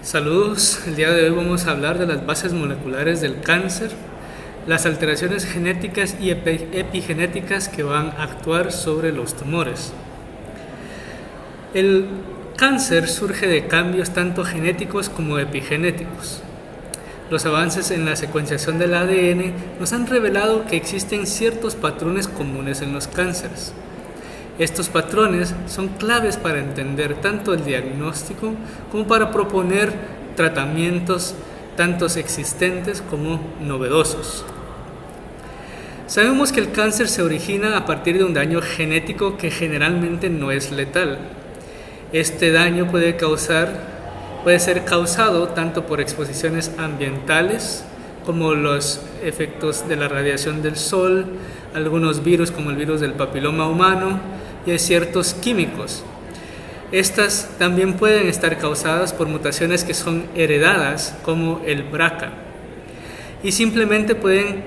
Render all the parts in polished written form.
Saludos, el día de hoy vamos a hablar de las bases moleculares del cáncer, las alteraciones genéticas y epigenéticas que van a actuar sobre los tumores. El cáncer surge de cambios tanto genéticos como epigenéticos. Los avances en la secuenciación del ADN nos han revelado que existen ciertos patrones comunes en los cánceres. Estos patrones son claves para entender tanto el diagnóstico como para proponer tratamientos tanto existentes como novedosos. Sabemos que el cáncer se origina a partir de un daño genético que generalmente no es letal. Este daño puede ser causado tanto por exposiciones ambientales como los efectos de la radiación del sol, algunos virus como el virus del papiloma humano y de ciertos químicos. Estas también pueden estar causadas por mutaciones que son heredadas como el BRCA y simplemente pueden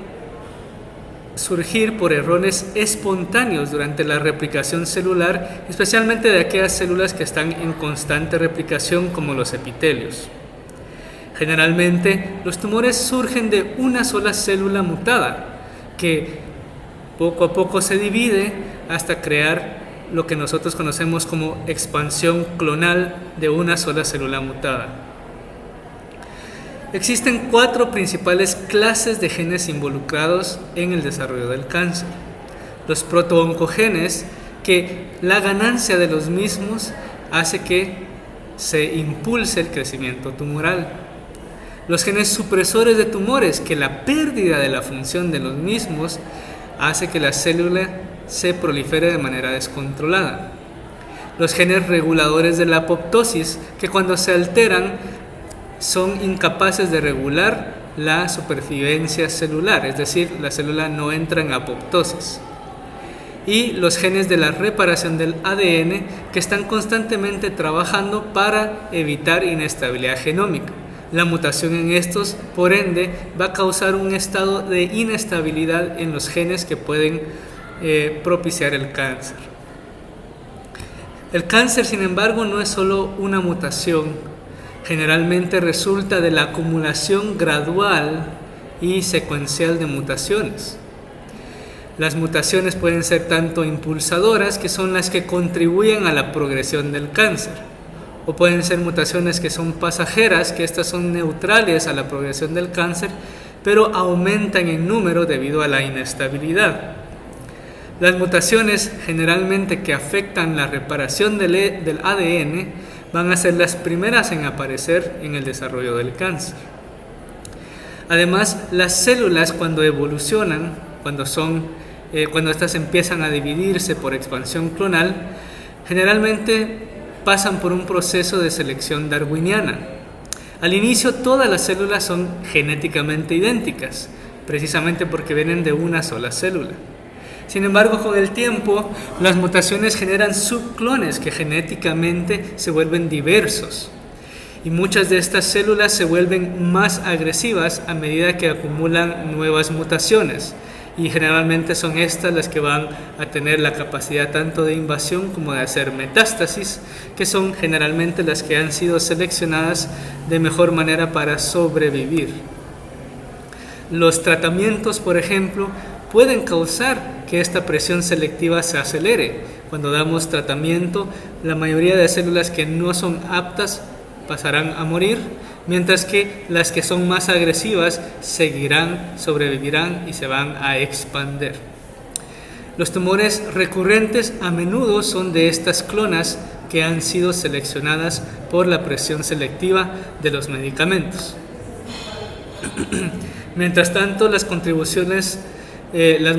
surgir por errores espontáneos durante la replicación celular, especialmente de aquellas células que están en constante replicación como los epitelios. Generalmente, los tumores surgen de una sola célula mutada que poco a poco se divide hasta crear lo que nosotros conocemos como expansión clonal de una sola célula mutada. Existen 4 principales clases de genes involucrados en el desarrollo del cáncer. Los protooncogenes, que la ganancia de los mismos hace que se impulse el crecimiento tumoral. Los genes supresores de tumores, que la pérdida de la función de los mismos hace que la célula se prolifere de manera descontrolada. Los genes reguladores de la apoptosis, que cuando se alteran son incapaces de regular la supervivencia celular, es decir, la célula no entra en apoptosis. Y los genes de la reparación del ADN, que están constantemente trabajando para evitar inestabilidad genómica. La mutación en estos, por ende, va a causar un estado de inestabilidad en los genes que pueden propiciar el cáncer. El cáncer, sin embargo, no es solo una mutación. Generalmente resulta de la acumulación gradual y secuencial de mutaciones. Las mutaciones pueden ser tanto impulsadoras, que son las que contribuyen a la progresión del cáncer, o pueden ser mutaciones que son pasajeras, que estas son neutrales a la progresión del cáncer, pero aumentan en número debido a la inestabilidad. Las mutaciones generalmente que afectan la reparación del ADN van a ser las primeras en aparecer en el desarrollo del cáncer. Además, las células cuando evolucionan, cuando estas empiezan a dividirse por expansión clonal, generalmente pasan por un proceso de selección darwiniana. Al inicio todas las células son genéticamente idénticas, precisamente porque vienen de una sola célula. Sin embargo, con el tiempo, las mutaciones generan subclones que genéticamente se vuelven diversos. Y muchas de estas células se vuelven más agresivas a medida que acumulan nuevas mutaciones. Y generalmente son estas las que van a tener la capacidad tanto de invasión como de hacer metástasis, que son generalmente las que han sido seleccionadas de mejor manera para sobrevivir. Los tratamientos, por ejemplo, pueden causar que esta presión selectiva se acelere. Cuando damos tratamiento, la mayoría de células que no son aptas pasarán a morir, mientras que las que son más agresivas seguirán, sobrevivirán y se van a expandir. Los tumores recurrentes a menudo son de estas clonas que han sido seleccionadas por la presión selectiva de los medicamentos. Mientras tanto, las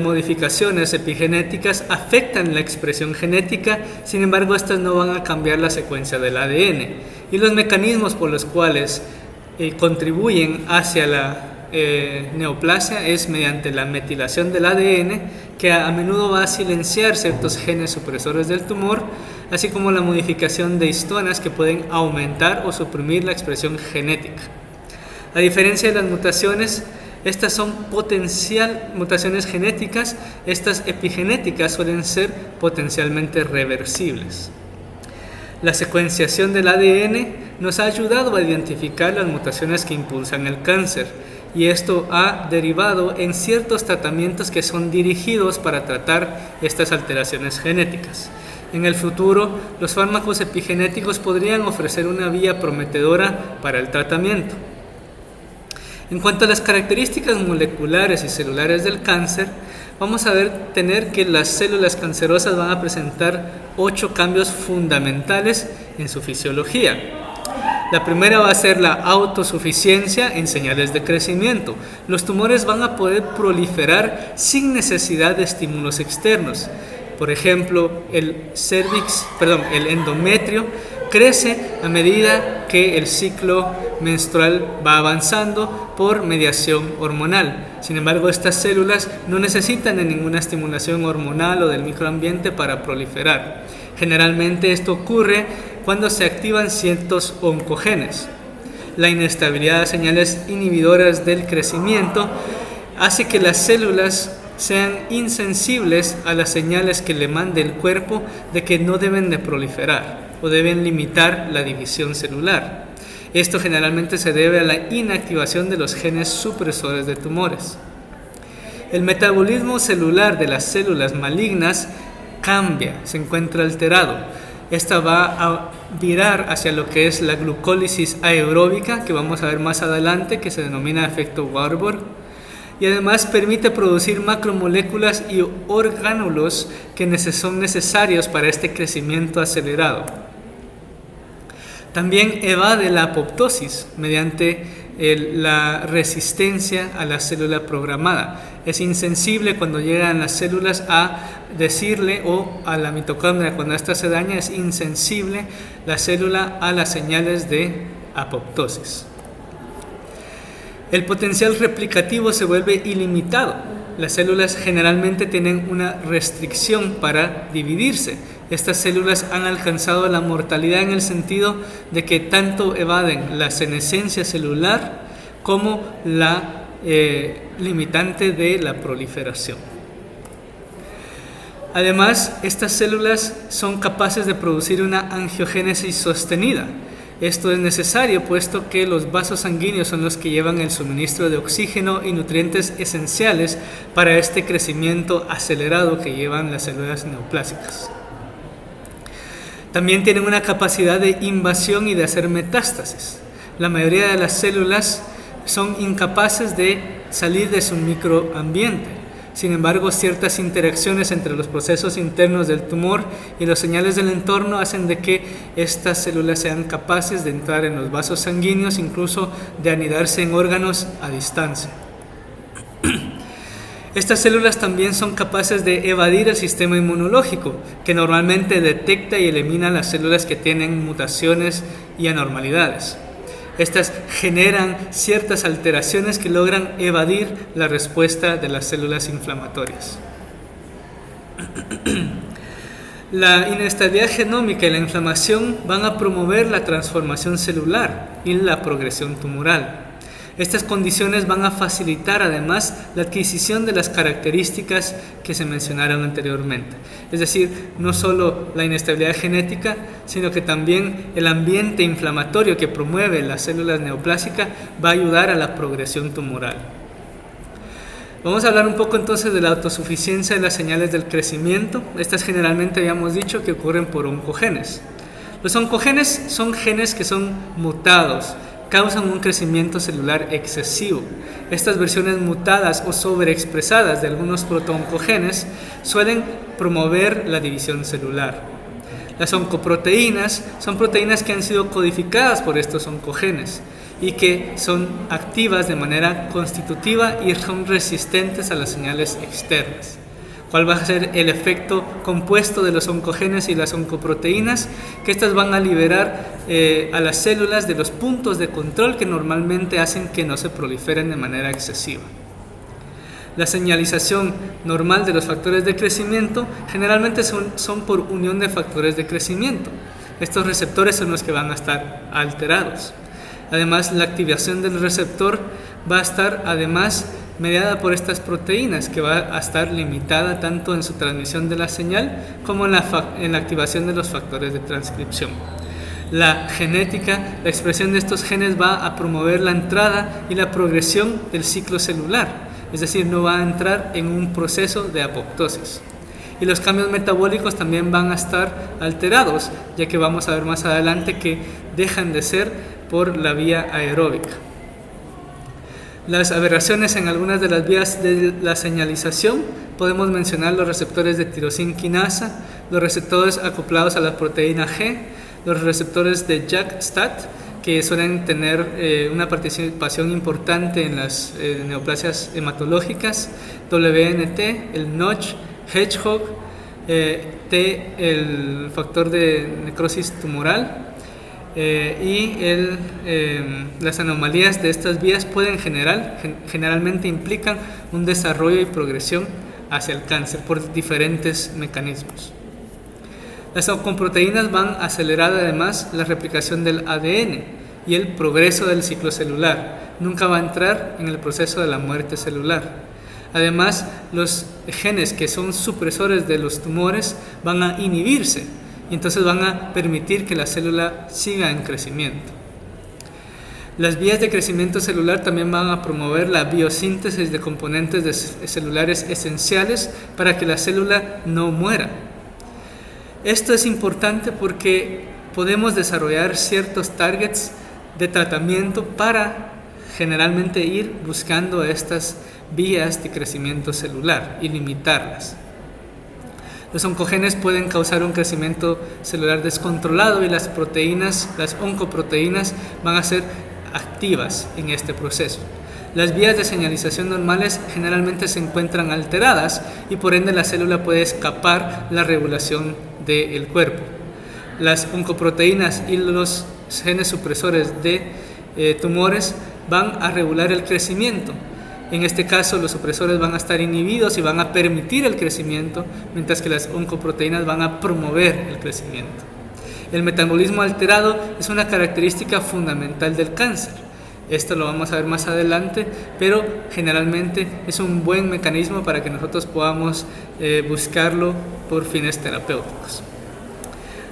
modificaciones epigenéticas afectan la expresión genética, sin embargo, estas no van a cambiar la secuencia del ADN. Y los mecanismos por los cuales contribuyen hacia la neoplasia es mediante la metilación del ADN, que a menudo va a silenciar ciertos genes supresores del tumor, así como la modificación de histonas que pueden aumentar o suprimir la expresión genética. A diferencia de las mutaciones, estas son mutaciones genéticas, estas epigenéticas suelen ser potencialmente reversibles. La secuenciación del ADN nos ha ayudado a identificar las mutaciones que impulsan el cáncer, y esto ha derivado en ciertos tratamientos que son dirigidos para tratar estas alteraciones genéticas. En el futuro, los fármacos epigenéticos podrían ofrecer una vía prometedora para el tratamiento. En cuanto a las características moleculares y celulares del cáncer, vamos a tener que las células cancerosas van a presentar 8 cambios fundamentales en su fisiología. La primera va a ser la autosuficiencia en señales de crecimiento. Los tumores van a poder proliferar sin necesidad de estímulos externos. Por ejemplo, el endometrio crece a medida que el ciclo menstrual va avanzando por mediación hormonal. Sin embargo, estas células no necesitan de ninguna estimulación hormonal o del microambiente para proliferar. Generalmente esto ocurre cuando se activan ciertos oncogenes. La inestabilidad de señales inhibidoras del crecimiento hace que las células sean insensibles a las señales que le mande el cuerpo de que no deben de proliferar o deben limitar la división celular. Esto generalmente se debe a la inactivación de los genes supresores de tumores. El metabolismo celular de las células malignas cambia, se encuentra alterado. Esta va a virar hacia lo que es la glucólisis aeróbica, que vamos a ver más adelante, que se denomina efecto Warburg, y además permite producir macromoléculas y orgánulos que son necesarios para este crecimiento acelerado. También evade la apoptosis mediante la resistencia a la célula programada. Es insensible cuando llegan las células a decirle, o a la mitocondria cuando ésta se daña, es insensible la célula a las señales de apoptosis. El potencial replicativo se vuelve ilimitado. Las células generalmente tienen una restricción para dividirse. Estas células han alcanzado la mortalidad en el sentido de que tanto evaden la senescencia celular como la limitante de la proliferación. Además, estas células son capaces de producir una angiogénesis sostenida. Esto es necesario puesto que los vasos sanguíneos son los que llevan el suministro de oxígeno y nutrientes esenciales para este crecimiento acelerado que llevan las células neoplásicas. También tienen una capacidad de invasión y de hacer metástasis. La mayoría de las células son incapaces de salir de su microambiente. Sin embargo, ciertas interacciones entre los procesos internos del tumor y las señales del entorno hacen de que estas células sean capaces de entrar en los vasos sanguíneos, incluso de anidarse en órganos a distancia. Estas células también son capaces de evadir el sistema inmunológico, que normalmente detecta y elimina las células que tienen mutaciones y anormalidades. Estas generan ciertas alteraciones que logran evadir la respuesta de las células inflamatorias. La inestabilidad genómica y la inflamación van a promover la transformación celular y la progresión tumoral. Estas condiciones van a facilitar además la adquisición de las características que se mencionaron anteriormente. Es decir, no solo la inestabilidad genética, sino que también el ambiente inflamatorio que promueve las células neoplásicas va a ayudar a la progresión tumoral. Vamos a hablar un poco entonces de la autosuficiencia de las señales del crecimiento. Estas generalmente habíamos dicho que ocurren por oncogenes. Los oncogenes son genes que son mutados, causan un crecimiento celular excesivo. Estas versiones mutadas o sobreexpresadas de algunos protooncogenes suelen promover la división celular. Las oncoproteínas son proteínas que han sido codificadas por estos oncogenes y que son activas de manera constitutiva y son resistentes a las señales externas. ¿Cuál va a ser el efecto compuesto de los oncogenes y las oncoproteínas? Que estas van a liberar a las células de los puntos de control que normalmente hacen que no se proliferen de manera excesiva. La señalización normal de los factores de crecimiento generalmente son por unión de factores de crecimiento. Estos receptores son los que van a estar alterados. Además, la activación del receptor va a estar además mediada por estas proteínas, que va a estar limitada tanto en su transmisión de la señal como en la activación de los factores de transcripción. La genética, la expresión de estos genes va a promover la entrada y la progresión del ciclo celular, es decir, no va a entrar en un proceso de apoptosis. Y los cambios metabólicos también van a estar alterados, ya que vamos a ver más adelante que dejan de ser por la vía aeróbica. Las aberraciones en algunas de las vías de la señalización, podemos mencionar los receptores de tirosina quinasa, los receptores acoplados a la proteína G, los receptores de JAK-STAT, que suelen tener una participación importante en las neoplasias hematológicas, WNT, el Notch, Hedgehog, el factor de necrosis tumoral, y las anomalías de estas vías generalmente implican un desarrollo y progresión hacia el cáncer por diferentes mecanismos. Las oncoproteínas van a acelerar además la replicación del ADN y el progreso del ciclo celular. Nunca va a entrar en el proceso de la muerte celular. Además, los genes que son supresores de los tumores van a inhibirse y entonces van a permitir que la célula siga en crecimiento. Las vías de crecimiento celular también van a promover la biosíntesis de componentes celulares esenciales para que la célula no muera. Esto es importante porque podemos desarrollar ciertos targets de tratamiento para generalmente ir buscando estas vías de crecimiento celular y limitarlas. Los oncogenes pueden causar un crecimiento celular descontrolado y las oncoproteínas van a ser activas en este proceso. Las vías de señalización normales generalmente se encuentran alteradas y por ende la célula puede escapar la regulación del cuerpo. Las oncoproteínas y los genes supresores de tumores van a regular el crecimiento. En este caso, los supresores van a estar inhibidos y van a permitir el crecimiento, mientras que las oncoproteínas van a promover el crecimiento. El metabolismo alterado es una característica fundamental del cáncer. Esto lo vamos a ver más adelante, pero generalmente es un buen mecanismo para que nosotros podamos buscarlo por fines terapéuticos.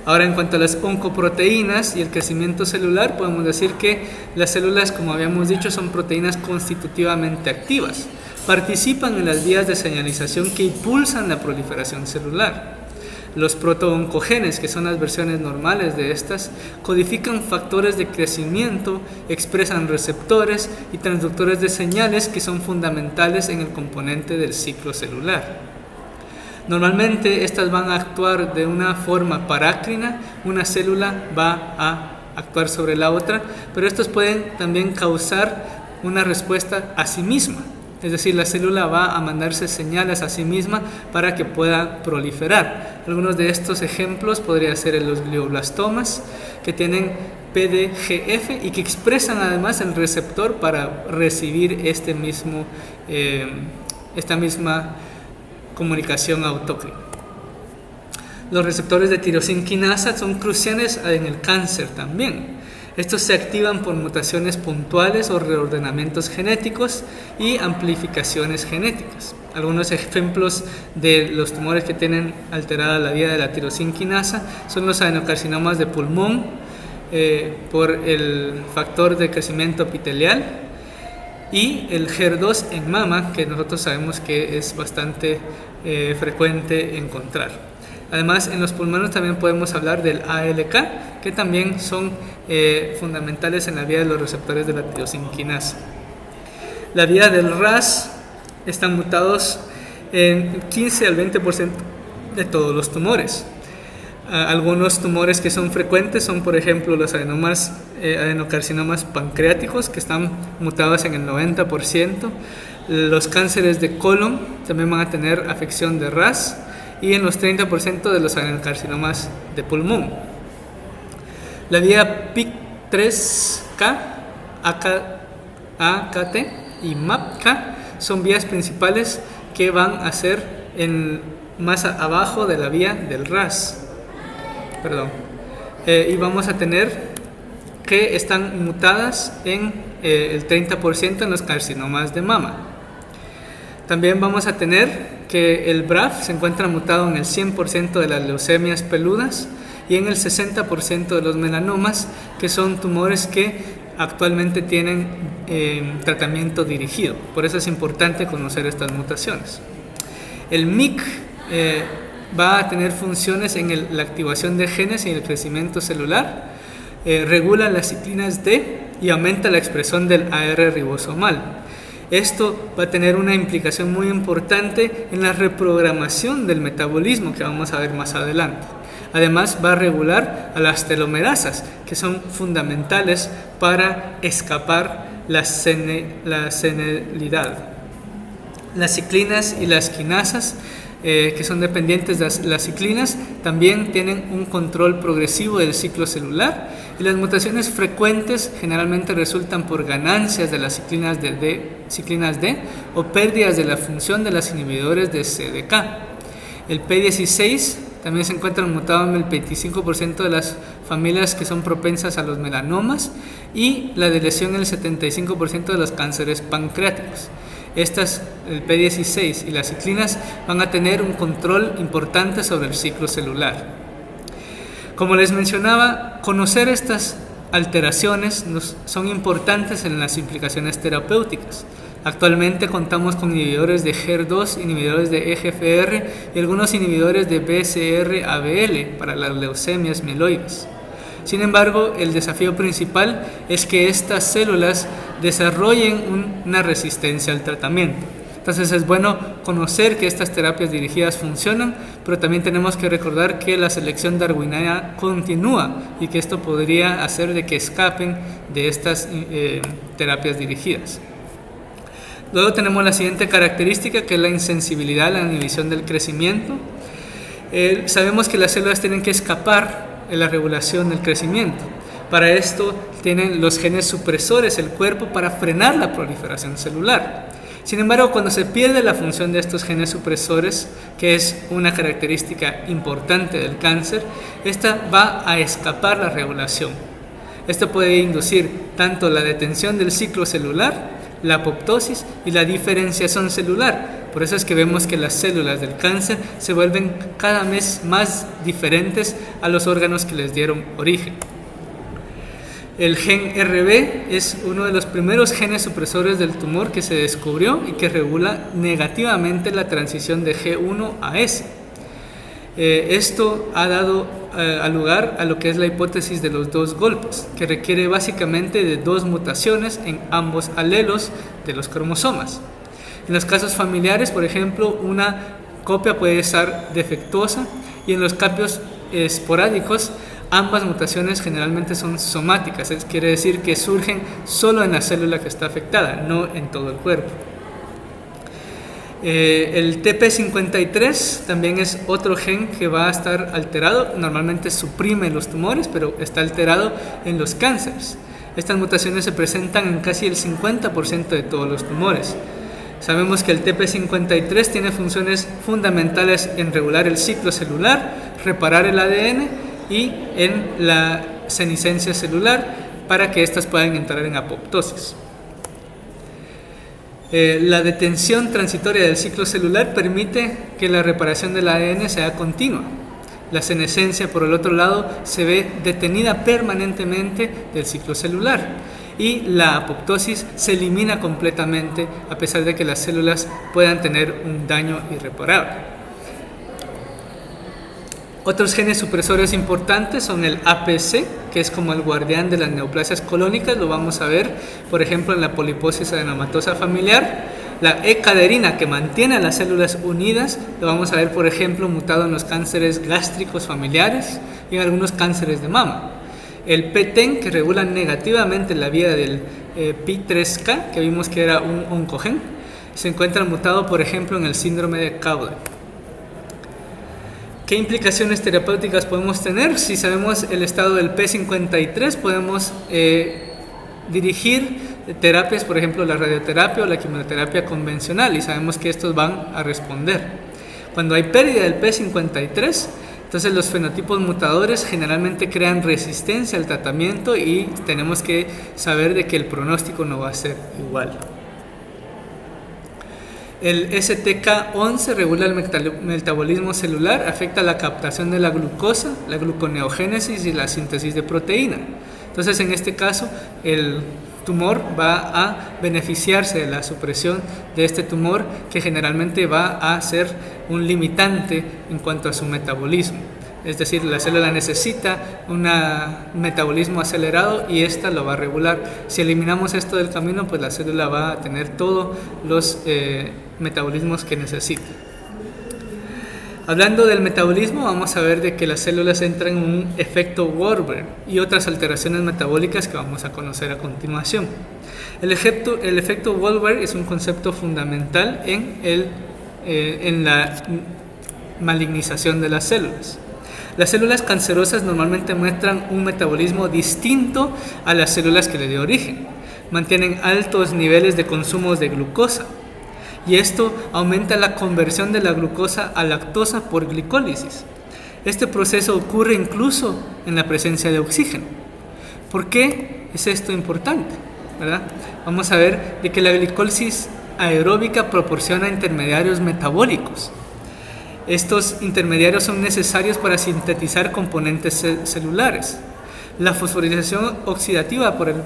Ahora, en cuanto a las oncoproteínas y el crecimiento celular, podemos decir que las células, como habíamos dicho, son proteínas constitutivamente activas. Participan en las vías de señalización que impulsan la proliferación celular. Los protooncogenes, que son las versiones normales de estas, codifican factores de crecimiento, expresan receptores y transductores de señales que son fundamentales en el componente del ciclo celular. Normalmente estas van a actuar de una forma parácrina, una célula va a actuar sobre la otra, pero estos pueden también causar una respuesta a sí misma, es decir, la célula va a mandarse señales a sí misma para que pueda proliferar. Algunos de estos ejemplos podrían ser los glioblastomas, que tienen PDGF y que expresan además el receptor para recibir esta misma comunicación autócrina. Los receptores de tirosina quinasa son cruciales en el cáncer también. Estos se activan por mutaciones puntuales o reordenamientos genéticos y amplificaciones genéticas. Algunos ejemplos de los tumores que tienen alterada la vía de la tirosina quinasa son los adenocarcinomas de pulmón por el factor de crecimiento epitelial y el HER2 en mama, que nosotros sabemos que es bastante frecuente encontrar. Además, en los pulmones también podemos hablar del ALK, que también son fundamentales en la vía de los receptores de la tirosina quinasa. La vía del RAS están mutados en 15 al 20% de todos los tumores. Algunos tumores que son frecuentes son, por ejemplo, los adenocarcinomas pancreáticos, que están mutados en el 90%. Los cánceres de colon también van a tener afección de RAS, y en los 30% de los adenocarcinomas de pulmón. La vía PIK3K, AKT y MAPK son vías principales que van a ser más abajo de la vía del RAS. Y vamos a tener que están mutadas en el 30% en los carcinomas de mama. También vamos a tener que el BRAF se encuentra mutado en el 100% de las leucemias peludas y en el 60% de los melanomas, que son tumores que actualmente tienen tratamiento dirigido. Por eso es importante conocer estas mutaciones. El MYC va a tener funciones en la activación de genes y el crecimiento celular, regula las ciclinas D y aumenta la expresión del AR ribosomal. Esto va a tener una implicación muy importante en la reprogramación del metabolismo, que vamos a ver más adelante. Además, va a regular a las telomerasas, que son fundamentales para escapar la senilidad. Las ciclinas y las quinasas, que son dependientes de las ciclinas, también tienen un control progresivo del ciclo celular, y las mutaciones frecuentes generalmente resultan por ganancias de las ciclinas D o pérdidas de la función de los inhibidores de CDK. El P16 también se encuentra mutado en el 25% de las familias que son propensas a los melanomas y la deleción en el 75% de los cánceres pancreáticos. El P16 y las ciclinas van a tener un control importante sobre el ciclo celular. Como les mencionaba, conocer estas alteraciones son importantes en las implicaciones terapéuticas. Actualmente contamos con inhibidores de HER2, inhibidores de EGFR y algunos inhibidores de BCR-ABL para las leucemias mieloides. Sin embargo, el desafío principal es que estas células desarrollen una resistencia al tratamiento. Entonces es bueno conocer que estas terapias dirigidas funcionan, pero también tenemos que recordar que la selección darwiniana continúa y que esto podría hacer de que escapen de estas terapias dirigidas. Luego tenemos la siguiente característica, que es la insensibilidad a la inhibición del crecimiento. Sabemos que las células tienen que escapar en la regulación del crecimiento. Para esto tienen los genes supresores el cuerpo para frenar la proliferación celular. Sin embargo, cuando se pierde la función de estos genes supresores, que es una característica importante del cáncer, esta va a escapar la regulación. Esto puede inducir tanto la detención del ciclo celular, la apoptosis y la diferenciación celular. Por eso es que vemos que las células del cáncer se vuelven cada vez más diferentes a los órganos que les dieron origen. El gen RB es uno de los primeros genes supresores del tumor que se descubrió y que regula negativamente la transición de G1 a S. Esto ha dado lugar a lo que es la hipótesis de los dos golpes, que requiere básicamente de dos mutaciones en ambos alelos de los cromosomas. En los casos familiares, por ejemplo, una copia puede estar defectuosa, y en los cambios esporádicos, ambas mutaciones generalmente son somáticas, quiere decir que surgen solo en la célula que está afectada, no en todo el cuerpo. El TP53 también es otro gen que va a estar alterado, normalmente suprime los tumores, pero está alterado en los cánceres. Estas mutaciones se presentan en casi el 50% de todos los tumores. Sabemos que el TP53 tiene funciones fundamentales en regular el ciclo celular, reparar el ADN y en la senescencia celular para que éstas puedan entrar en apoptosis. La detención transitoria del ciclo celular permite que la reparación del ADN sea continua. La senescencia, por el otro lado, se ve detenida permanentemente del ciclo celular, y la apoptosis se elimina completamente a pesar de que las células puedan tener un daño irreparable. Otros genes supresores importantes son el APC, que es como el guardián de las neoplasias colónicas, lo vamos a ver, por ejemplo, en la poliposis adenomatosa familiar. La E-caderina, que mantiene a las células unidas, lo vamos a ver, por ejemplo, mutado en los cánceres gástricos familiares y en algunos cánceres de mama. El PTEN, que regula negativamente la vía del PI3K, que vimos que era un oncogen, se encuentra mutado, por ejemplo, en el síndrome de Cowden. ¿Qué implicaciones terapéuticas podemos tener? Si sabemos el estado del P53, podemos dirigir terapias, por ejemplo, la radioterapia o la quimioterapia convencional, y sabemos que estos van a responder. Cuando hay pérdida del P53, entonces los fenotipos mutadores generalmente crean resistencia al tratamiento y tenemos que saber de que el pronóstico no va a ser igual. El STK11 regula el metabolismo celular, afecta la captación de la glucosa, la gluconeogénesis y la síntesis de proteína. Entonces, en este caso, el tumor va a beneficiarse de la supresión de este tumor, que generalmente va a ser un limitante en cuanto a su metabolismo. Es decir, la célula necesita un metabolismo acelerado y esta lo va a regular. Si eliminamos esto del camino, pues la célula va a tener todos los metabolismos que necesita. Hablando del metabolismo, vamos a ver de que las células entran en un efecto Warburg y otras alteraciones metabólicas que vamos a conocer a continuación. El efecto Warburg es un concepto fundamental en la malignización de las células. Las células cancerosas normalmente muestran un metabolismo distinto a las células que le dio origen. Mantienen altos niveles de consumo de glucosa y esto aumenta la conversión de la glucosa a lactosa por glicólisis. Este proceso ocurre incluso en la presencia de oxígeno. ¿Por qué es esto importante? ¿Verdad? Vamos a ver de que la glicólisis aeróbica proporciona intermediarios metabólicos. Estos intermediarios son necesarios para sintetizar componentes celulares. La fosforilación oxidativa, por el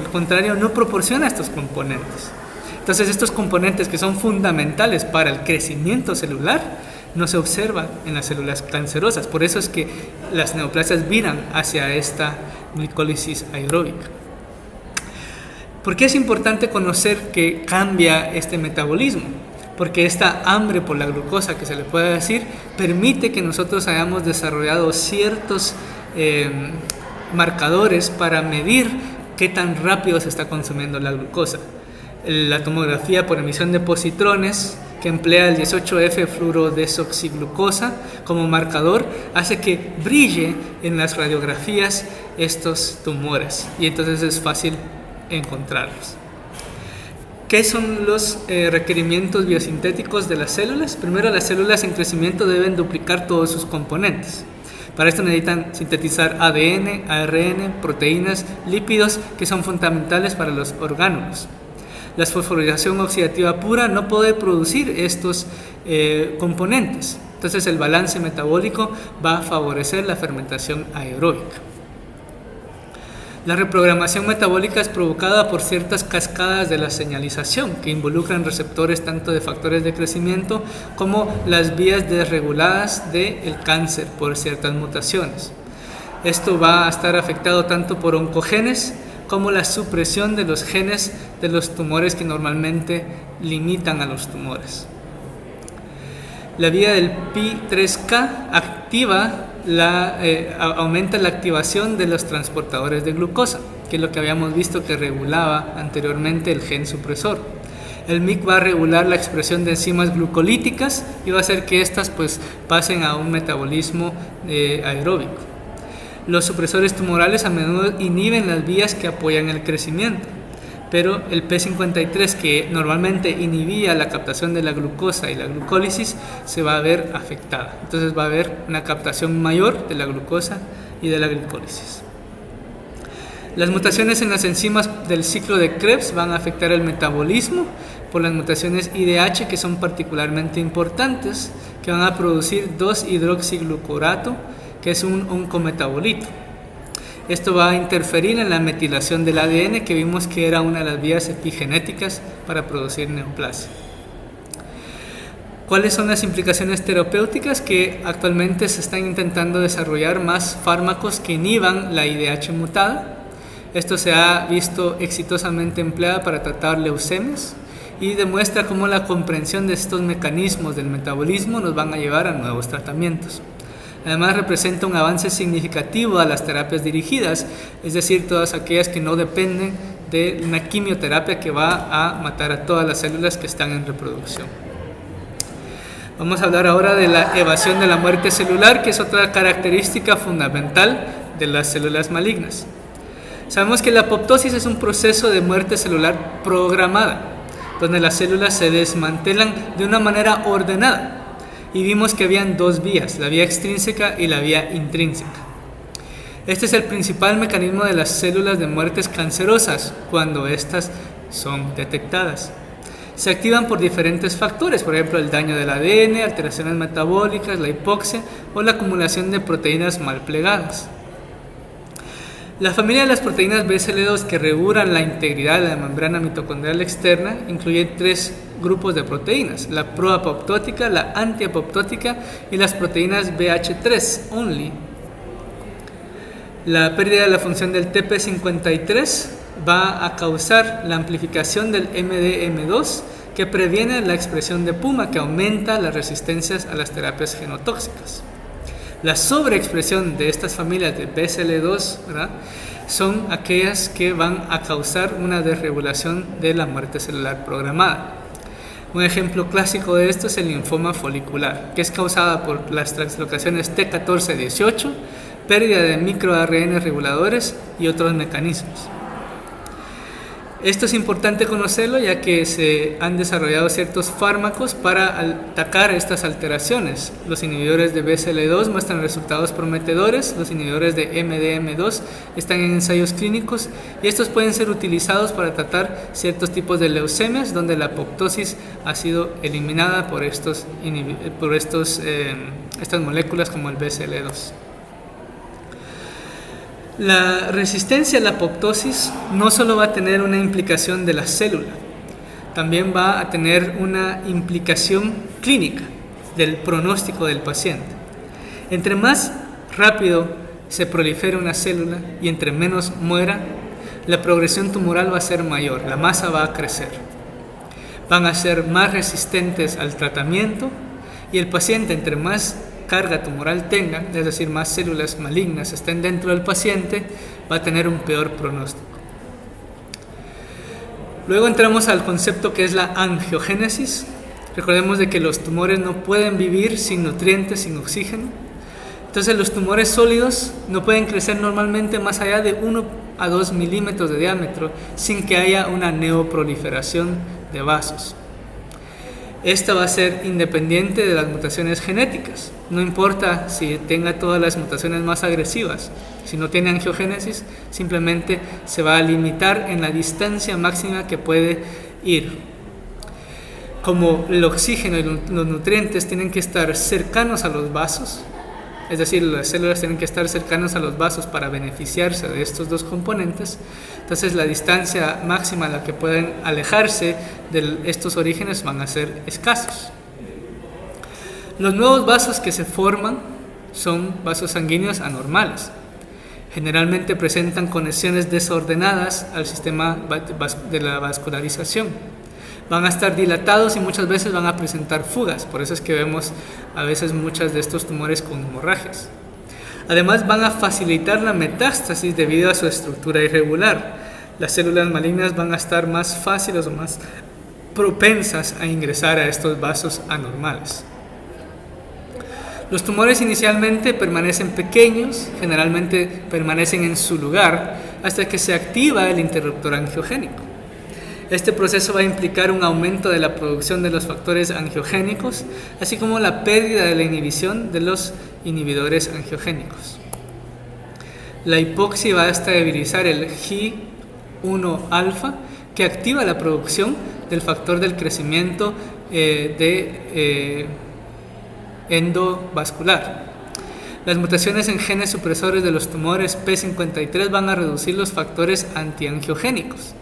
contrario, no proporciona estos componentes. Entonces, estos componentes que son fundamentales para el crecimiento celular no se observan en las células cancerosas. Por eso es que las neoplasias viran hacia esta glicólisis aeróbica. ¿Por qué es importante conocer que cambia este metabolismo? Porque esta hambre por la glucosa, que se le puede decir, permite que nosotros hayamos desarrollado ciertos marcadores para medir qué tan rápido se está consumiendo la glucosa. La tomografía por emisión de positrones, que emplea el 18F-fluorodesoxiglucosa como marcador, hace que brille en las radiografías estos tumores y entonces es fácil encontrarlos. ¿Qué son los requerimientos biosintéticos de las células? Primero, las células en crecimiento deben duplicar todos sus componentes. Para esto necesitan sintetizar ADN, ARN, proteínas, lípidos, que son fundamentales para los orgánulos. La fosforilación oxidativa pura no puede producir estos componentes. Entonces, el balance metabólico va a favorecer la fermentación aeróbica. La reprogramación metabólica es provocada por ciertas cascadas de la señalización que involucran receptores tanto de factores de crecimiento como las vías desreguladas del cáncer por ciertas mutaciones. Esto va a estar afectado tanto por oncogenes como la supresión de los genes de los tumores que normalmente limitan a los tumores. La vía del PI3K aumenta la activación de los transportadores de glucosa, que es lo que habíamos visto que regulaba anteriormente el gen supresor. El MYC va a regular la expresión de enzimas glucolíticas y va a hacer que éstas pasen a un metabolismo aeróbico. Los supresores tumorales a menudo inhiben las vías que apoyan el crecimiento, pero el P53, que normalmente inhibía la captación de la glucosa y la glucólisis, se va a ver afectada. Entonces va a haber una captación mayor de la glucosa y de la glucólisis. Las mutaciones en las enzimas del ciclo de Krebs van a afectar el metabolismo por las mutaciones IDH, que son particularmente importantes, que van a producir 2-hidroxiglucurato, que es un oncometabolito. Esto va a interferir en la metilación del ADN, que vimos que era una de las vías epigenéticas para producir neoplasia. ¿Cuáles son las implicaciones terapéuticas? Que actualmente se están intentando desarrollar más fármacos que inhiban la IDH mutada. Esto se ha visto exitosamente empleado para tratar leucemias y demuestra cómo la comprensión de estos mecanismos del metabolismo nos van a llevar a nuevos tratamientos. Además, representa un avance significativo a las terapias dirigidas, es decir, todas aquellas que no dependen de una quimioterapia que va a matar a todas las células que están en reproducción. Vamos a hablar ahora de la evasión de la muerte celular, que es otra característica fundamental de las células malignas. Sabemos que la apoptosis es un proceso de muerte celular programada, donde las células se desmantelan de una manera ordenada. Y vimos que habían dos vías, la vía extrínseca y la vía intrínseca. Este es el principal mecanismo de las células de muertes cancerosas cuando éstas son detectadas. se activan por diferentes factores, por ejemplo el daño del ADN, alteraciones metabólicas, la hipoxia o la acumulación de proteínas mal plegadas. La familia de las proteínas BSL2 que regulan la integridad de la membrana mitocondrial externa incluye 3 grupos de proteínas: la proapoptótica, la antiapoptótica y las proteínas BH3 only. La pérdida de la función del TP53 va a causar la amplificación del MDM2, que previene la expresión de PUMA, que aumenta las resistencias a las terapias genotóxicas. La sobreexpresión de estas familias de BSL2, ¿verdad?, son aquellas que van a causar una desregulación de la muerte celular programada. Un ejemplo clásico de esto es el linfoma folicular, que es causada por las translocaciones T14-18, pérdida de microARN reguladores y otros mecanismos. Esto es importante conocerlo, ya que se han desarrollado ciertos fármacos para atacar estas alteraciones. Los inhibidores de BSL2 muestran resultados prometedores, los inhibidores de MDM2 están en ensayos clínicos y estos pueden ser utilizados para tratar ciertos tipos de leucemias donde la apoptosis ha sido eliminada por estas moléculas como el BSL2. La resistencia a la apoptosis no solo va a tener una implicación de la célula, también va a tener una implicación clínica del pronóstico del paciente. Entre más rápido se prolifere una célula y entre menos muera, la progresión tumoral va a ser mayor, la masa va a crecer. Van a ser más resistentes al tratamiento y el paciente, entre más carga tumoral tenga, es decir, más células malignas estén dentro del paciente, va a tener un peor pronóstico. Luego entramos al concepto que es la angiogénesis. Recordemos de que los tumores no pueden vivir sin nutrientes, sin oxígeno. Entonces los tumores sólidos no pueden crecer normalmente más allá de 1 a 2 milímetros de diámetro sin que haya una neoproliferación de vasos. Esta va a ser independiente de las mutaciones genéticas. No importa si tenga todas las mutaciones más agresivas. Si no tiene angiogénesis, simplemente se va a limitar en la distancia máxima que puede ir. Como el oxígeno y los nutrientes tienen que estar cercanos a los vasos, es decir, las células tienen que estar cercanas a los vasos para beneficiarse de estos dos componentes, entonces la distancia máxima a la que pueden alejarse de estos orígenes van a ser escasos. Los nuevos vasos que se forman son vasos sanguíneos anormales. Generalmente presentan conexiones desordenadas al sistema de la vascularización. Van a estar dilatados y muchas veces van a presentar fugas, por eso es que vemos a veces muchas de estos tumores con hemorragias. Además van a facilitar la metástasis debido a su estructura irregular. Las células malignas van a estar más fáciles o más propensas a ingresar a estos vasos anormales. Los tumores inicialmente permanecen pequeños, generalmente permanecen en su lugar hasta que se activa el interruptor angiogénico. Este proceso va a implicar un aumento de la producción de los factores angiogénicos, así como la pérdida de la inhibición de los inhibidores angiogénicos. La hipoxia va a estabilizar el G1-alfa, que activa la producción del factor del crecimiento endovascular. Las mutaciones en genes supresores de los tumores P53 van a reducir los factores antiangiogénicos.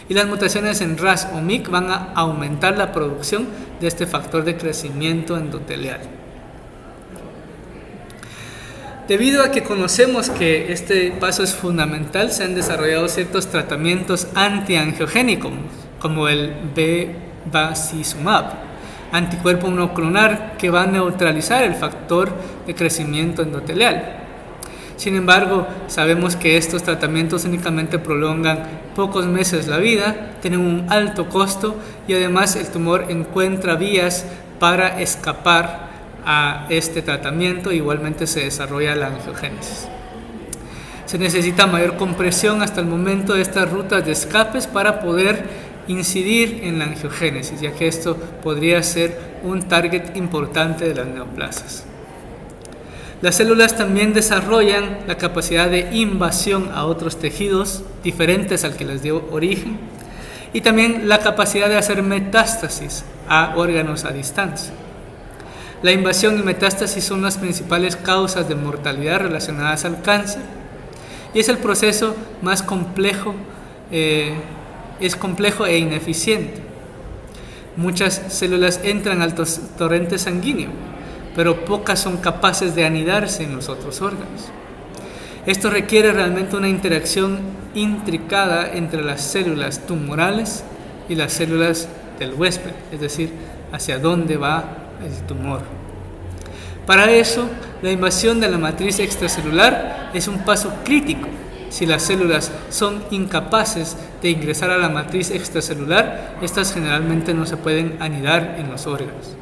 Y las mutaciones en RAS o MYC van a aumentar la producción de este factor de crecimiento endotelial. Debido a que conocemos que este paso es fundamental, se han desarrollado ciertos tratamientos antiangiogénicos, como el bevacizumab, anticuerpo monoclonal que va a neutralizar el factor de crecimiento endotelial. Sin embargo, sabemos que estos tratamientos únicamente prolongan pocos meses la vida, tienen un alto costo y además el tumor encuentra vías para escapar a este tratamiento. Igualmente se desarrolla la angiogénesis. Se necesita mayor compresión hasta el momento de estas rutas de escapes para poder incidir en la angiogénesis, ya que esto podría ser un target importante de las neoplasias. Las células también desarrollan la capacidad de invasión a otros tejidos diferentes al que les dio origen y también la capacidad de hacer metástasis a órganos a distancia. La invasión y metástasis son las principales causas de mortalidad relacionadas al cáncer y es el proceso más complejo, es complejo e ineficiente. Muchas células entran al torrente sanguíneo, pero pocas son capaces de anidarse en los otros órganos. Esto requiere realmente una interacción intricada entre las células tumorales y las células del huésped, es decir, hacia dónde va el tumor. Para eso, la invasión de la matriz extracelular es un paso crítico. Si las células son incapaces de ingresar a la matriz extracelular, estas generalmente no se pueden anidar en los órganos.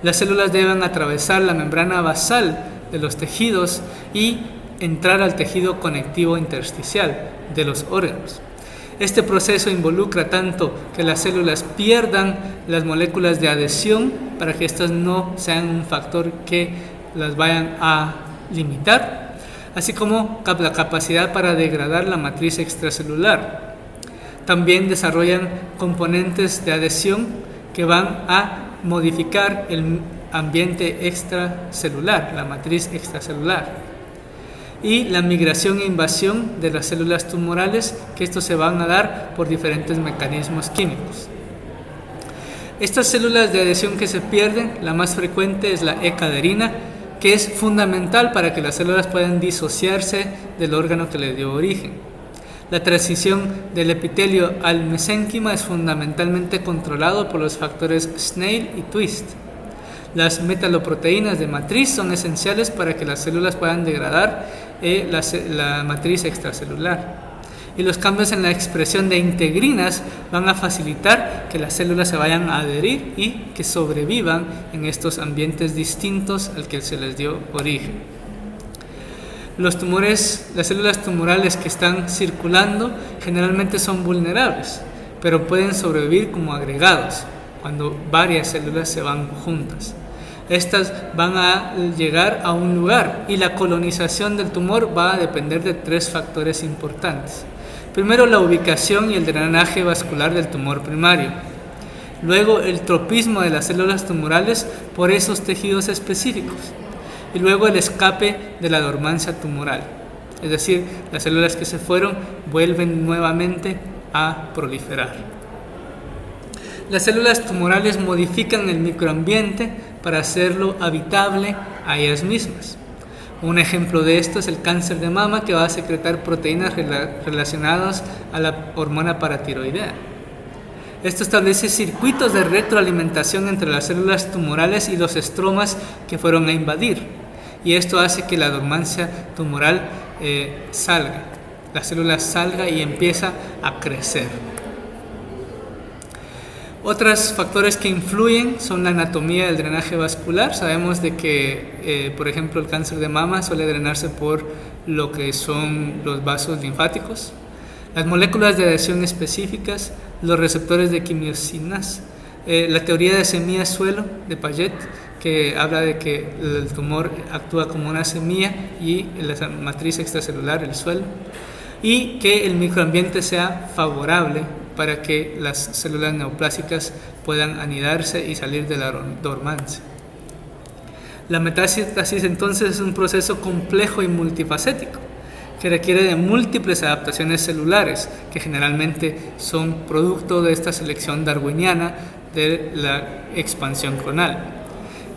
Las células deben atravesar la membrana basal de los tejidos y entrar al tejido conectivo intersticial de los órganos. Este proceso involucra tanto que las células pierdan las moléculas de adhesión para que éstas no sean un factor que las vayan a limitar, así como la capacidad para degradar la matriz extracelular. También desarrollan componentes de adhesión que van a modificar el ambiente extracelular, la matriz extracelular. Y la migración e invasión de las células tumorales, que estos se van a dar por diferentes mecanismos químicos. Estas células de adhesión que se pierden, la más frecuente es la E-caderina, que es fundamental para que las células puedan disociarse del órgano que les dio origen. La transición del epitelio al mesénquima es fundamentalmente controlado por los factores Snail y Twist. Las metaloproteínas de matriz son esenciales para que las células puedan degradar la matriz extracelular. Y los cambios en la expresión de integrinas van a facilitar que las células se vayan a adherir y que sobrevivan en estos ambientes distintos al que se les dio origen. Las células tumorales que están circulando generalmente son vulnerables, pero pueden sobrevivir como agregados, cuando varias células se van juntas. Estas van a llegar a un lugar y la colonización del tumor va a depender de 3 factores importantes. Primero, la ubicación y el drenaje vascular del tumor primario. Luego, el tropismo de las células tumorales por esos tejidos específicos. Y luego, el escape de la dormancia tumoral. Es decir, las células que se fueron vuelven nuevamente a proliferar. Las células tumorales modifican el microambiente para hacerlo habitable a ellas mismas. Un ejemplo de esto es el cáncer de mama, que va a secretar proteínas relacionadas a la hormona paratiroidea. Esto establece circuitos de retroalimentación entre las células tumorales y los estromas que fueron a invadir, y esto hace que la dormancia tumoral salga, la célula salga y empieza a crecer. Otros factores que influyen son la anatomía del drenaje vascular. Sabemos de que, por ejemplo, el cáncer de mama suele drenarse por lo que son los vasos linfáticos, las moléculas de adhesión específicas, los receptores de quimiosinas, la teoría de semilla-suelo de Paget, que habla de que el tumor actúa como una semilla y la matriz extracelular, el suelo, y que el microambiente sea favorable para que las células neoplásicas puedan anidarse y salir de la dormancia. La metástasis entonces es un proceso complejo y multifacético que requiere de múltiples adaptaciones celulares que generalmente son producto de esta selección darwiniana de la expansión clonal.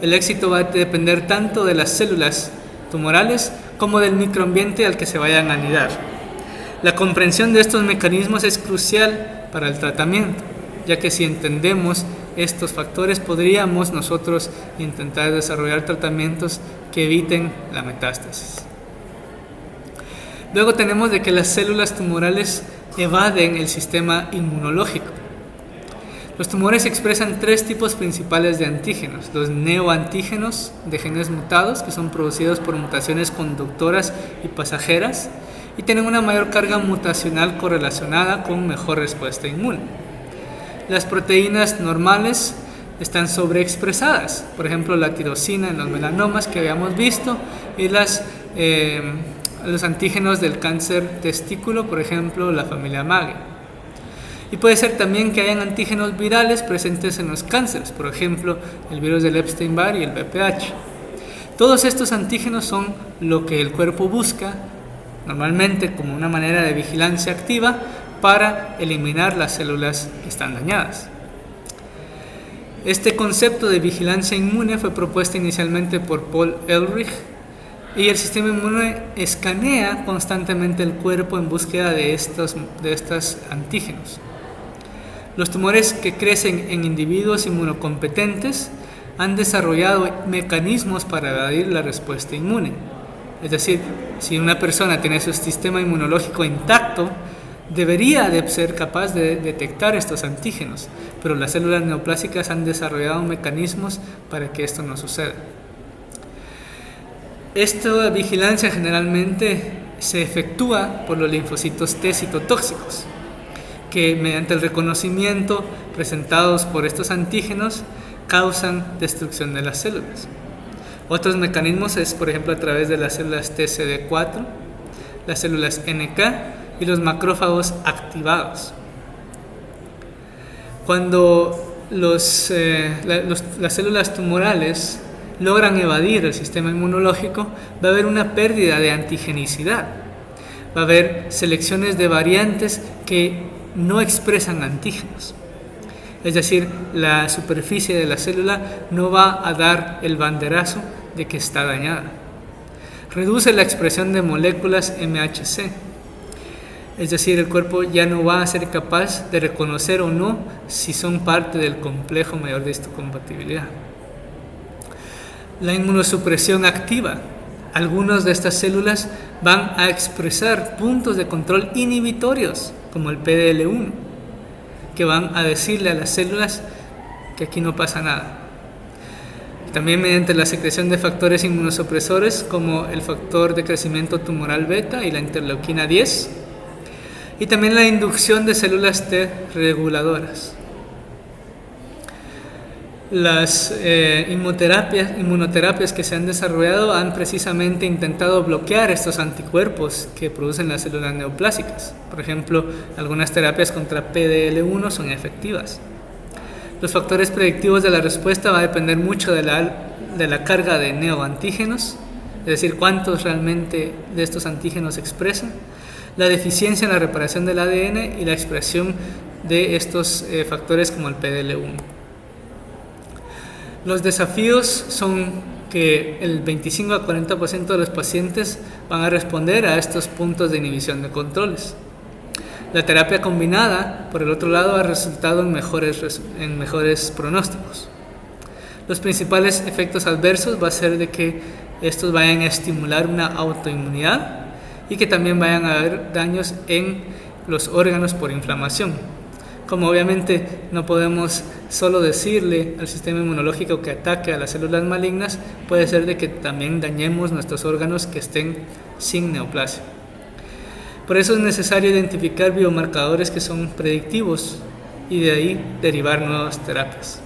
El éxito va a depender tanto de las células tumorales como del microambiente al que se vayan a anidar. La comprensión de estos mecanismos es crucial para el tratamiento, ya que si entendemos estos factores podríamos nosotros intentar desarrollar tratamientos que eviten la metástasis. Luego tenemos de que las células tumorales evaden el sistema inmunológico. Los tumores expresan 3 tipos principales de antígenos: los neoantígenos de genes mutados, que son producidos por mutaciones conductoras y pasajeras, y tienen una mayor carga mutacional correlacionada con mejor respuesta inmune. Las proteínas normales están sobreexpresadas, por ejemplo la tirosina en los melanomas que habíamos visto, y los antígenos del cáncer testículo, por ejemplo la familia MAGE. Y puede ser también que hayan antígenos virales presentes en los cánceres, por ejemplo, el virus del Epstein-Barr y el VPH. Todos estos antígenos son lo que el cuerpo busca, normalmente como una manera de vigilancia activa, para eliminar las células que están dañadas. Este concepto de vigilancia inmune fue propuesto inicialmente por Paul Ehrlich, y el sistema inmune escanea constantemente el cuerpo en búsqueda de estos antígenos. Los tumores que crecen en individuos inmunocompetentes han desarrollado mecanismos para evadir la respuesta inmune. Es decir, si una persona tiene su sistema inmunológico intacto, debería de ser capaz de detectar estos antígenos, pero las células neoplásicas han desarrollado mecanismos para que esto no suceda. Esta vigilancia generalmente se efectúa por los linfocitos T citotóxicos, que mediante el reconocimiento presentados por estos antígenos causan destrucción de las células. Otros mecanismos es, por ejemplo, a través de las células TCD4, las células NK y los macrófagos activados. Cuando las células tumorales logran evadir el sistema inmunológico, va a haber una pérdida de antigenicidad. Va a haber selecciones de variantes que no expresan antígenos. Es decir, la superficie de la célula no va a dar el banderazo de que está dañada. Reduce la expresión de moléculas MHC. Es decir, el cuerpo ya no va a ser capaz de reconocer o no si son parte del complejo mayor de histocompatibilidad. La inmunosupresión activa. Algunas de estas células van a expresar puntos de control inhibitorios, como el PDL1, que van a decirle a las células que aquí no pasa nada. También mediante la secreción de factores inmunosupresores, como el factor de crecimiento tumoral beta y la interleuquina 10, y también la inducción de células T reguladoras. Las inmunoterapias que se han desarrollado han precisamente intentado bloquear estos anticuerpos que producen las células neoplásicas. Por ejemplo, algunas terapias contra PDL1 son efectivas. Los factores predictivos de la respuesta va a depender mucho de la carga de neoantígenos, es decir, cuántos realmente de estos antígenos expresan, la deficiencia en la reparación del ADN y la expresión de estos factores como el PDL1. Los desafíos son que el 25 a 40% de los pacientes van a responder a estos puntos de inhibición de controles. La terapia combinada, por el otro lado, ha resultado en mejores pronósticos. Los principales efectos adversos va a ser de que estos vayan a estimular una autoinmunidad y que también vayan a haber daños en los órganos por inflamación. Como obviamente no podemos solo decirle al sistema inmunológico que ataque a las células malignas, puede ser de que también dañemos nuestros órganos que estén sin neoplasia. Por eso es necesario identificar biomarcadores que son predictivos y de ahí derivar nuevas terapias.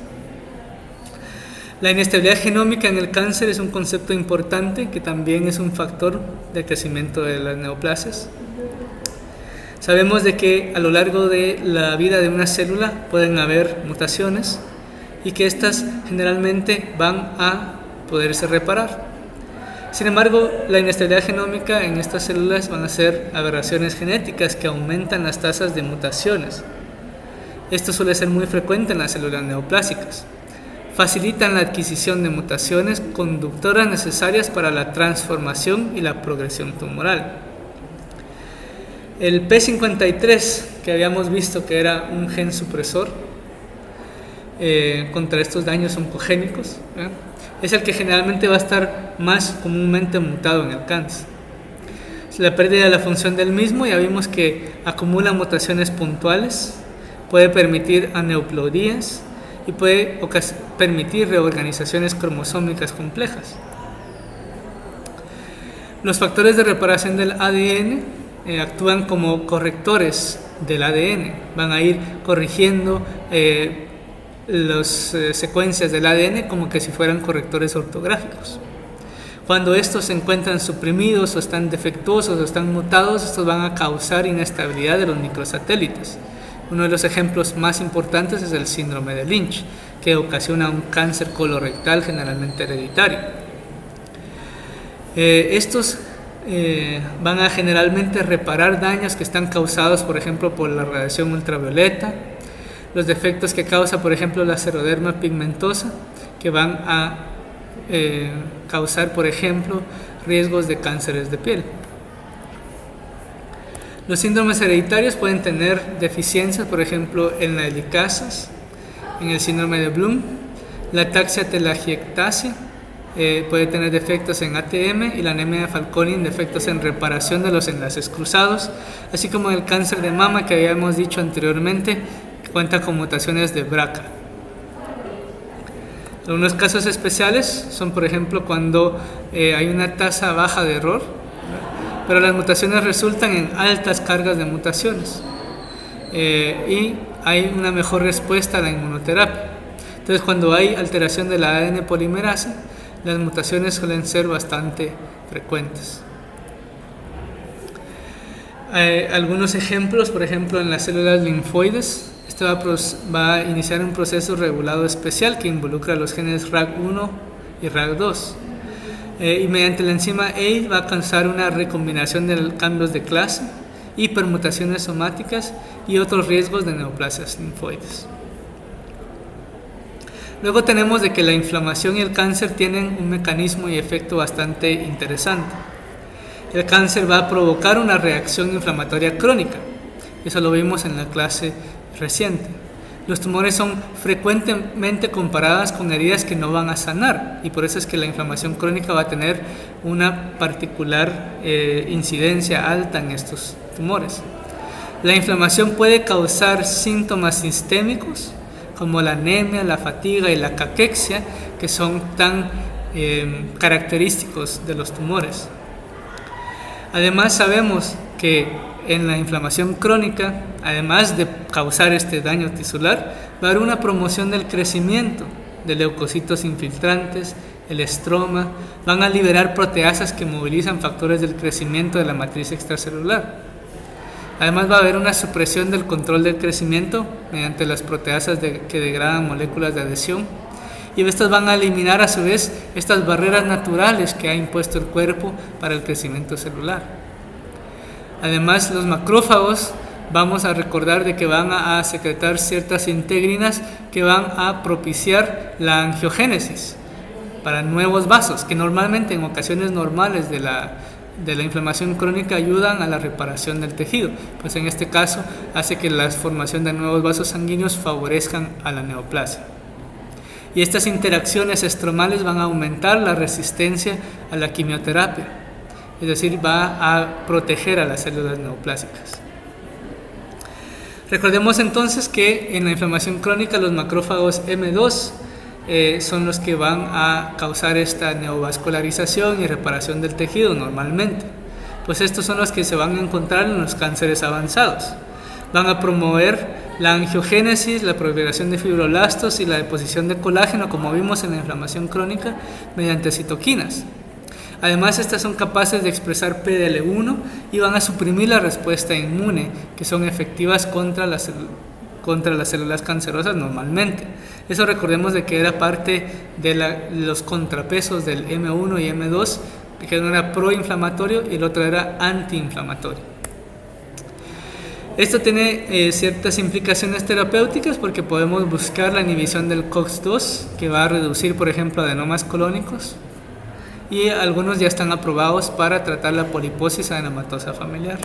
La inestabilidad genómica en el cáncer es un concepto importante que también es un factor de crecimiento de las neoplasias. Sabemos de que a lo largo de la vida de una célula pueden haber mutaciones y que estas generalmente van a poderse reparar. Sin embargo, la inestabilidad genómica en estas células van a ser aberraciones genéticas que aumentan las tasas de mutaciones. Esto suele ser muy frecuente en las células neoplásicas. Facilitan la adquisición de mutaciones conductoras necesarias para la transformación y la progresión tumoral. El P53, que habíamos visto que era un gen supresor contra estos daños oncogénicos, es el que generalmente va a estar más comúnmente mutado en el cáncer. La pérdida de la función del mismo, ya vimos que acumula mutaciones puntuales, puede permitir aneuploidías y puede permitir reorganizaciones cromosómicas complejas. Los factores de reparación del ADN actúan como correctores del ADN, van a ir corrigiendo las secuencias del ADN como que si fueran correctores ortográficos. Cuando estos se encuentran suprimidos o están defectuosos o están mutados, estos van a causar inestabilidad de los microsatélites Uno de los ejemplos más importantes es el síndrome de Lynch, que ocasiona un cáncer colorectal generalmente hereditario. Estos van a generalmente reparar daños que están causados, por ejemplo, por la radiación ultravioleta, los defectos que causa, por ejemplo, la xeroderma pigmentosa, que van a causar, por ejemplo, riesgos de cánceres de piel. Los síndromes hereditarios pueden tener deficiencias, por ejemplo, en la helicasas, en el síndrome de Bloom, la ataxia telangiectasia, puede tener defectos en ATM, y la anemia de Fanconi defectos en reparación de los enlaces cruzados, así como el cáncer de mama que habíamos dicho anteriormente, que cuenta con mutaciones de BRCA. Algunos casos especiales son, por ejemplo, cuando hay una tasa baja de error, pero las mutaciones resultan en altas cargas de mutaciones y hay una mejor respuesta a la inmunoterapia. Entonces, cuando hay alteración de la ADN polimerasa, las mutaciones suelen ser bastante frecuentes. Algunos ejemplos, por ejemplo, en las células linfoides, esto va a iniciar un proceso regulado especial que involucra los genes RAG1 y RAG2. Y mediante la enzima AID va a alcanzar una recombinación de cambios de clase, hipermutaciones somáticas y otros riesgos de neoplasias linfoides. Luego tenemos de que la inflamación y el cáncer tienen un mecanismo y efecto bastante interesante. El cáncer va a provocar una reacción inflamatoria crónica. Eso lo vimos en la clase reciente. Los tumores son frecuentemente comparadas con heridas que no van a sanar, y por eso es que la inflamación crónica va a tener una particular incidencia alta en estos tumores. La inflamación puede causar síntomas sistémicos como la anemia, la fatiga y la caquexia, que son tan característicos de los tumores. Además, sabemos que en la inflamación crónica, además de causar este daño tisular, va a haber una promoción del crecimiento de leucocitos infiltrantes, el estroma, van a liberar proteasas que movilizan factores del crecimiento de la matriz extracelular. Además, va a haber una supresión del control del crecimiento mediante las proteasas que degradan moléculas de adhesión, y estas van a eliminar a su vez estas barreras naturales que ha impuesto el cuerpo para el crecimiento celular. Además, los macrófagos, vamos a recordar de que van a secretar ciertas integrinas que van a propiciar la angiogénesis para nuevos vasos, que normalmente en ocasiones normales de la inflamación crónica ayudan a la reparación del tejido, pues en este caso hace que la formación de nuevos vasos sanguíneos favorezcan a la neoplasia. Y estas interacciones estromales van a aumentar la resistencia a la quimioterapia, es decir, va a proteger a las células neoplásicas. Recordemos entonces que en la inflamación crónica los macrófagos M2 son los que van a causar esta neovascularización y reparación del tejido normalmente, pues estos son los que se van a encontrar en los cánceres avanzados. Van a promover la angiogénesis, la proliferación de fibroblastos y la deposición de colágeno, como vimos en la inflamación crónica, mediante citoquinas. Además, estas son capaces de expresar PDL1 y van a suprimir la respuesta inmune, que son efectivas contra las células cancerosas normalmente. Eso recordemos de que era parte de los contrapesos del M1 y M2, que uno era proinflamatorio y el otro era antiinflamatorio. Esto tiene ciertas implicaciones terapéuticas porque podemos buscar la inhibición del COX-2, que va a reducir, por ejemplo, adenomas colónicos, y algunos ya están aprobados para tratar la poliposis adenomatosa familiar.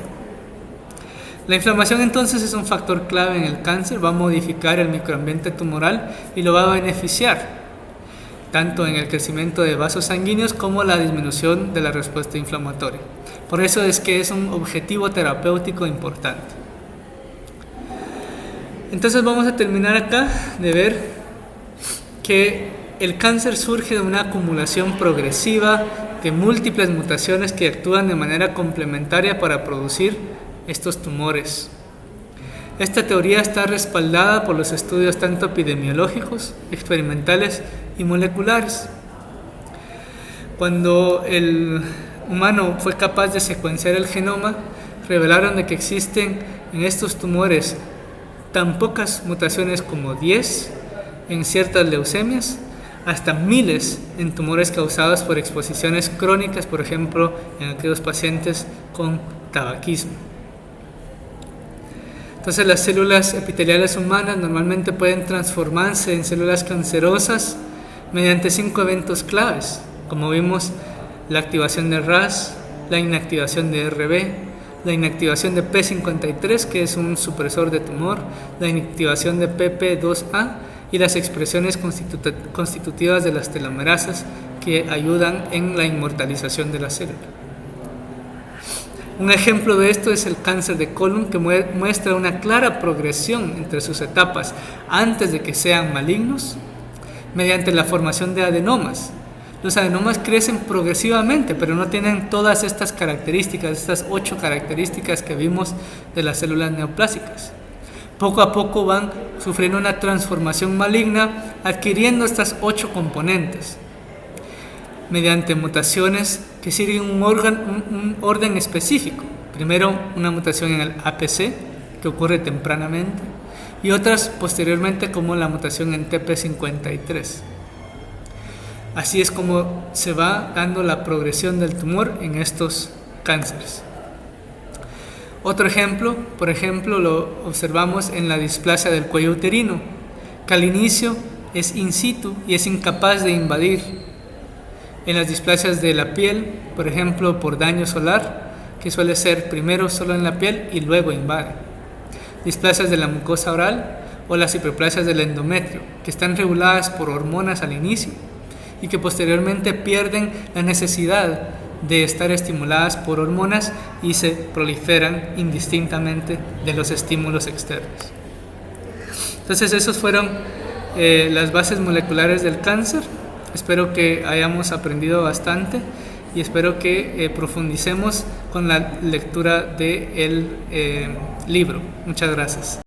La inflamación entonces es un factor clave en el cáncer, va a modificar el microambiente tumoral y lo va a beneficiar tanto en el crecimiento de vasos sanguíneos como la disminución de la respuesta inflamatoria. Por eso es que es un objetivo terapéutico importante. Entonces vamos a terminar acá de ver que el cáncer surge de una acumulación progresiva de múltiples mutaciones que actúan de manera complementaria para producir estos tumores. Esta teoría está respaldada por los estudios tanto epidemiológicos, experimentales y moleculares. Cuando el humano fue capaz de secuenciar el genoma, revelaron de que existen en estos tumores tan pocas mutaciones como 10 en ciertas leucemias, hasta miles en tumores causados por exposiciones crónicas, por ejemplo, en aquellos pacientes con tabaquismo. Entonces, las células epiteliales humanas normalmente pueden transformarse en células cancerosas mediante 5 eventos claves, como vimos: la activación de RAS, la inactivación de RB, la inactivación de P53, que es un supresor de tumor, la inactivación de PP2A y las expresiones constitutivas de las telomerasas, que ayudan en la inmortalización de la célula. Un ejemplo de esto es el cáncer de colon, que muestra una clara progresión entre sus etapas antes de que sean malignos, mediante la formación de adenomas. Los adenomas crecen progresivamente, pero no tienen todas estas características, estas 8 características que vimos de las células neoplásicas. Poco a poco van sufriendo una transformación maligna, adquiriendo estas 8 componentes, mediante mutaciones que siguen un orden específico. Primero, una mutación en el APC, que ocurre tempranamente, y otras posteriormente, como la mutación en TP53. Así es como se va dando la progresión del tumor en estos cánceres. Otro ejemplo, por ejemplo, lo observamos en la displasia del cuello uterino, que al inicio es in situ y es incapaz de invadir. En las displasias de la piel, por ejemplo, por daño solar, que suele ser primero solo en la piel y luego invade. Displasias de la mucosa oral o las hiperplasias del endometrio, que están reguladas por hormonas al inicio y que posteriormente pierden la necesidad de estar estimuladas por hormonas y se proliferan indistintamente de los estímulos externos. Entonces, esas fueron las bases moleculares del cáncer. Espero que hayamos aprendido bastante y espero que profundicemos con la lectura del libro. Muchas gracias.